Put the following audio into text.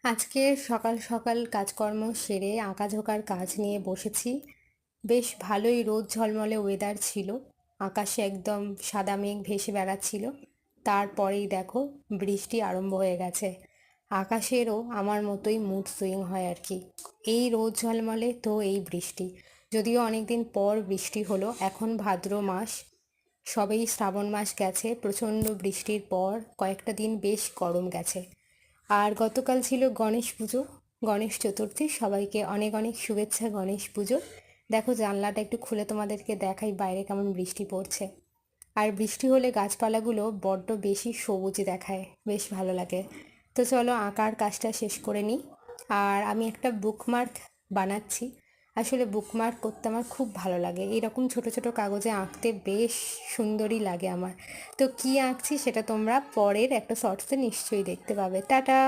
আজকে সকাল সকাল কাজকর্ম সেরে আঁকাঝোঁকার কাজ নিয়ে বসেছি। বেশ ভালোই রোদ ঝলমলে ওয়েদার ছিল। আকাশে একদম সাদা মেঘ ভেসে বেড়াচ্ছিল। তারপরেই দেখো বৃষ্টি আরম্ভ হয়ে গেছে। আকাশেরও আমার মতোই মুড সুইং হয় আর কি। এই রোদ ঝলমলে তো এই বৃষ্টি। যদিও অনেকদিন পর বৃষ্টি হলো, এখন ভাদ্র মাস, সবেই শ্রাবণ মাস গেছে। প্রচণ্ড বৃষ্টির পর কয়েকটা দিন বেশ গরম গেছে। আর গতকাল ছিল গণেশ পুজো, গণেশ চতুর্থী। সবাইকে অনেক অনেক শুভেচ্ছা গণেশ পুজো। দেখো জানলাটা একটু খুলে তোমাদেরকে দেখাই বাইরে কেমন বৃষ্টি পড়ছে। আর বৃষ্টি হলে গাছপালাগুলো বড্ড বেশি সবুজ দেখায়, বেশ ভালো লাগে। তো চলো আঁকার কাজটা শেষ করে নিই। আর আমি একটা বুকমার্ক বানাচ্ছি। আসলে বুকমার্ক করতে আমার খুব ভালো লাগে, এরকম ছোট ছোট কাগজে আঁকতে বেশ সুন্দরই লাগে আমার। তো কি আঁকছি সেটা তোমরা পরের একটা শর্টসে নিশ্চয়ই দেখতে পাবে। টাটা।